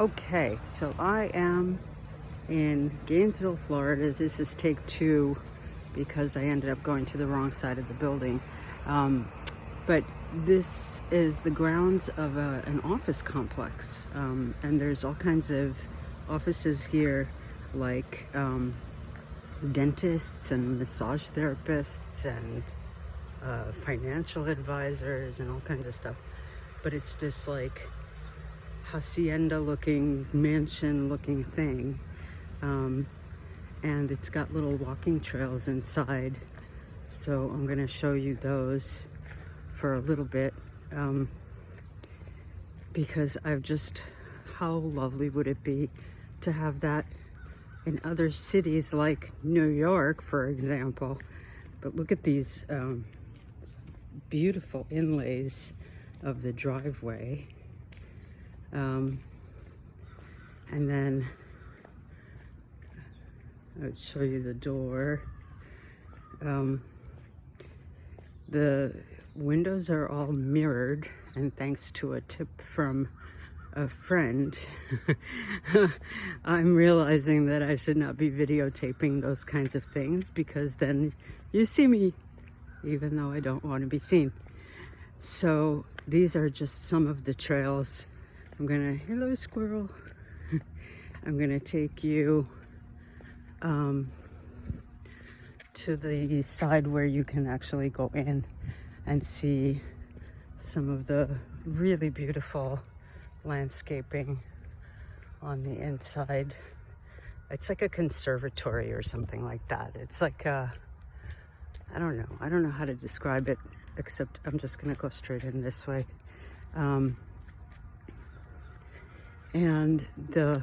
Okay, so I am in Gainesville, Florida. This is take two because I ended up going to the wrong side of the building. But this is the grounds of an office complex. And there's all kinds of offices here, like dentists and massage therapists and financial advisors and all kinds of stuff. But it's just like hacienda looking, mansion looking thing, and it's got little walking trails inside, so I'm gonna show you those for a little bit, because how lovely would it be to have that in other cities like New York, for example. But look at these beautiful inlays of the driveway. And then I'll show you the door. The windows are all mirrored, and thanks to a tip from a friend, I'm realizing that I should not be videotaping those kinds of things, because then you see me, even though I don't want to be seen. So these are just some of the trails. Hello squirrel. I'm gonna take you to the side where you can actually go in and see some of the really beautiful landscaping on the inside. It's like a conservatory or something like that. It's like I don't know how to describe it, except I'm just gonna go straight in this way. And the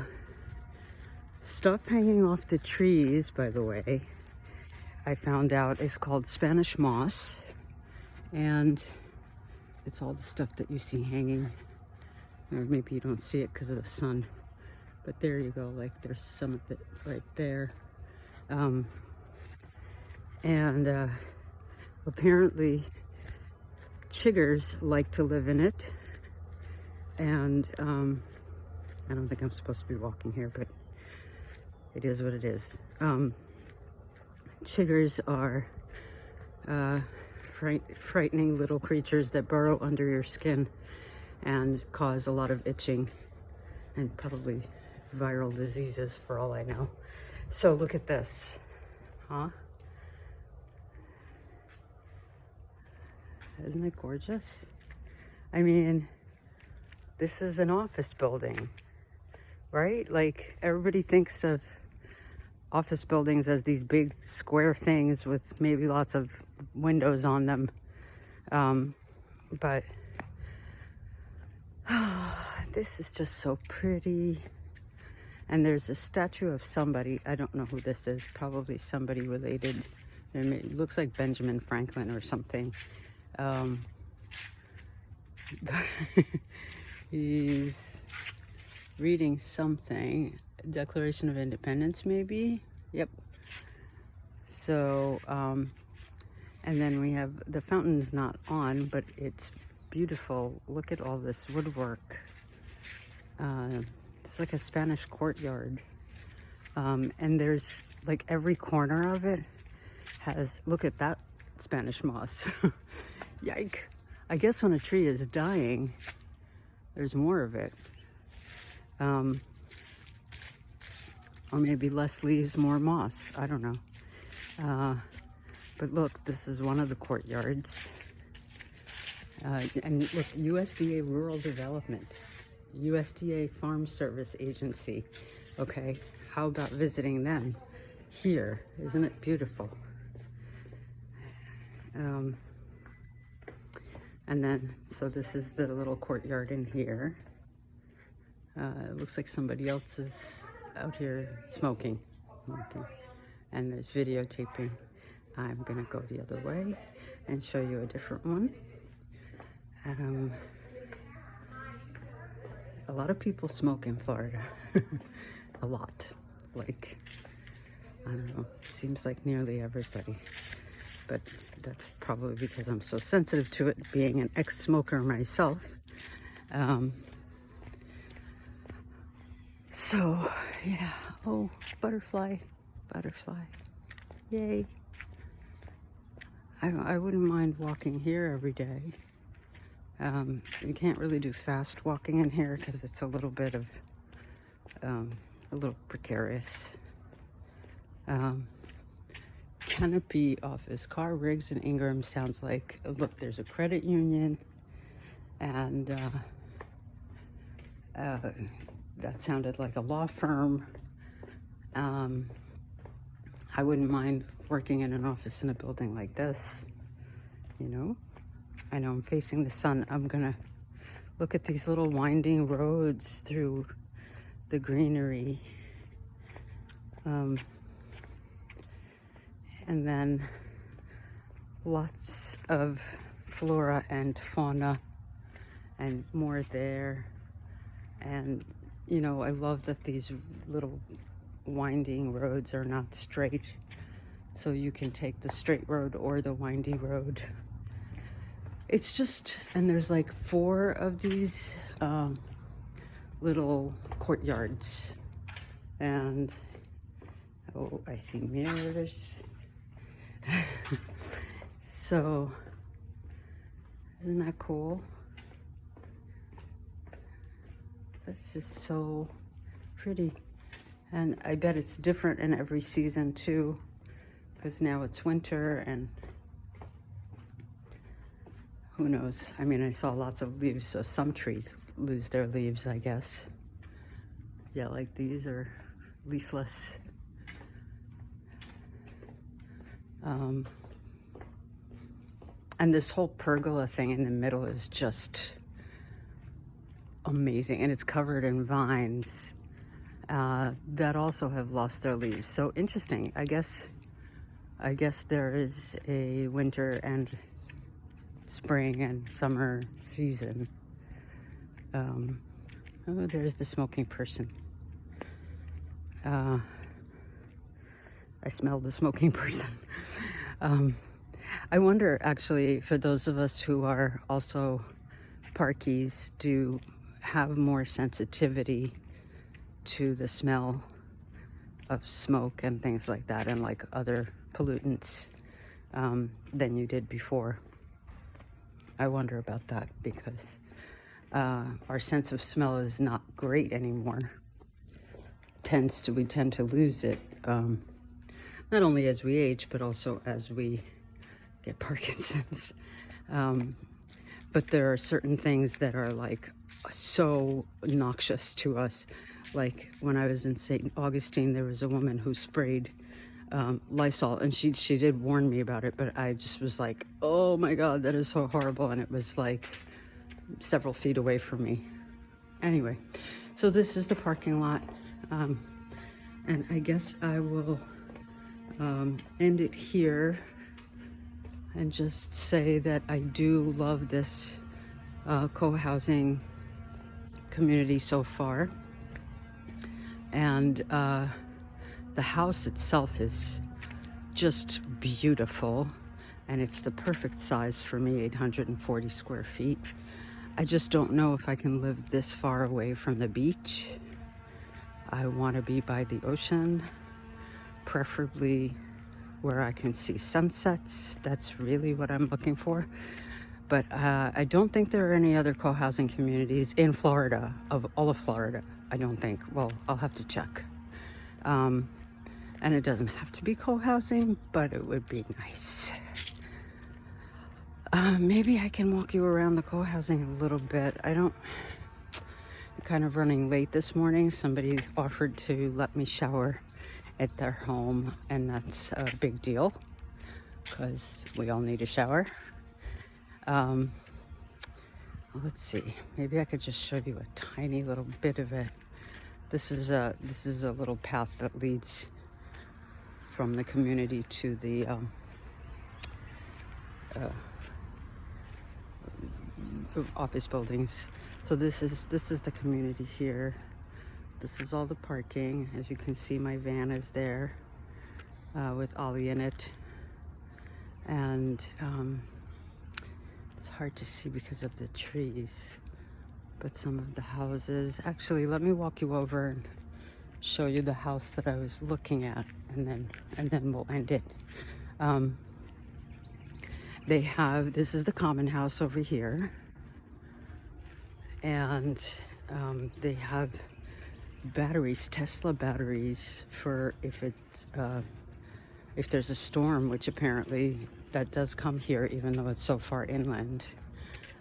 stuff hanging off the trees, by the way, I found out is called Spanish moss. And it's all the stuff that you see hanging. Or maybe you don't see it because of the sun. But there you go, like there's some of it right there. And apparently chiggers like to live in it. And I don't think I'm supposed to be walking here, but it is what it is. Chiggers are frightening little creatures that burrow under your skin and cause a lot of itching and probably viral diseases, for all I know. So look at this, huh? Isn't it gorgeous? I mean, this is an office building, right? Like, everybody thinks of office buildings as these big square things with maybe lots of windows on them. But this is just so pretty. And there's a statue of somebody, I don't know who this is, probably somebody related. It looks like Benjamin Franklin or something. He's reading something, Declaration of Independence maybe. Yep. So and then we have the fountain's not on, but it's beautiful. Look at all this woodwork. It's like a Spanish courtyard, and there's like every corner of it has, look at that Spanish moss. Yike. I guess when a tree is dying, there's more of it. Or maybe less leaves, more moss. I don't know. But look, this is one of the courtyards. And look, USDA Rural Development, USDA Farm Service Agency. Okay, how about visiting them here? Isn't it beautiful? And then, so this is the little courtyard in here. It looks like somebody else is out here smoking. And there's videotaping. I'm gonna go the other way and show you a different one. A lot of people smoke in Florida. A lot. Like, I don't know, seems like nearly everybody. But that's probably because I'm so sensitive to it, being an ex-smoker myself. So, yeah. Oh, butterfly. Butterfly. Yay. I wouldn't mind walking here every day. You can't really do fast walking in here because it's a little bit of, a little precarious. Canopy Office, Carr, Riggs and Ingram sounds like, look, there's a credit union, and that sounded like a law firm. I wouldn't mind working in an office in a building like this, you know. I know I'm facing the sun. I'm gonna look at these little winding roads through the greenery. And then lots of flora and fauna and more there. And, you know, I love that these little winding roads are not straight. So you can take the straight road or the windy road. It's just, and there's like 4 of these little courtyards. And, oh, I see mirrors. So, isn't that cool? That's just so pretty. And I bet it's different in every season too, because now it's winter and who knows? I mean, I saw lots of leaves, so some trees lose their leaves, I guess. Yeah, like these are leafless. And this whole pergola thing in the middle is just amazing. And it's covered in vines that also have lost their leaves. So interesting. I guess there is a winter and spring and summer season. Oh, there's the smoking person. I smell the smoking person. I wonder, actually, for those of us who are also parkies, do have more sensitivity to the smell of smoke and things like that, and like other pollutants, than you did before. I wonder about that, because our sense of smell is not great anymore. We tend to lose it, not only as we age, but also as we get Parkinson's. But there are certain things that are like so noxious to us. Like when I was in St. Augustine, there was a woman who sprayed Lysol, and she did warn me about it, but I just was like, oh my God, that is so horrible. And it was like several feet away from me. Anyway, so this is the parking lot. And I guess I will end it here and just say that I do love this co-housing community so far. And the house itself is just beautiful, and it's the perfect size for me, 840 square feet. I just don't know if I can live this far away from the beach. I want to be by the ocean, preferably where I can see sunsets. That's really what I'm looking for. But I don't think there are any other co-housing communities in Florida, of all of Florida. I don't think. Well, I'll have to check. And it doesn't have to be co-housing, but it would be nice. Maybe I can walk you around the co-housing a little bit. I'm kind of running late this morning. Somebody offered to let me shower at their home, and that's a big deal because we all need a shower. Let's see, maybe I could just show you a tiny little bit of it. This is a little path that leads from the community to the office buildings. So this is the community here. This is all the parking. As you can see, my van is there with Ollie in it. And it's hard to see because of the trees, but some of the houses. Actually, let me walk you over and show you the house that I was looking at, and then we'll end it. They have, this is the common house over here, and they have batteries, Tesla batteries, for if there's a storm, which apparently that does come here, even though it's so far inland.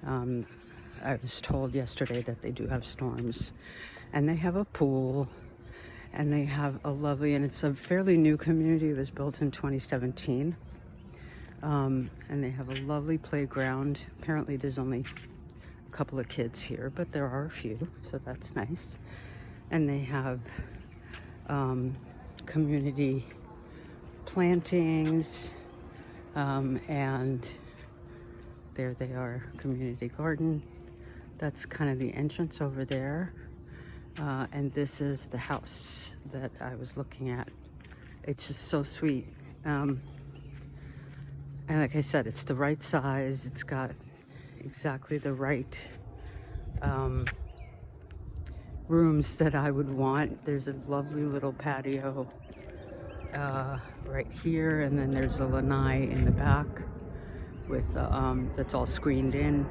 I was told yesterday that they do have storms, and they have a pool, and they have a lovely, and it's a fairly new community. It was built in 2017, and they have a lovely playground. Apparently there's only a couple of kids here, but there are a few, so that's nice. And they have community plantings, and there they are, community garden. That's kind of the entrance over there. And this is the house that I was looking at. It's just so sweet. And like I said, it's the right size. It's got exactly the right rooms that I would want. There's a lovely little patio right here, and then there's a lanai in the back with that's all screened in.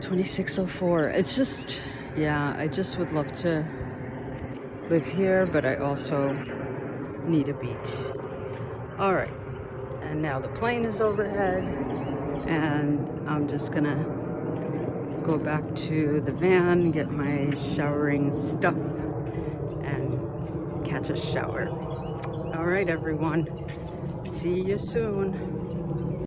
2604. It's just, yeah, I just would love to live here, but I also need a beach. All right, and now the plane is overhead, and I'm just gonna go back to the van, get my showering stuff, and catch a shower. All right, everyone, see you soon.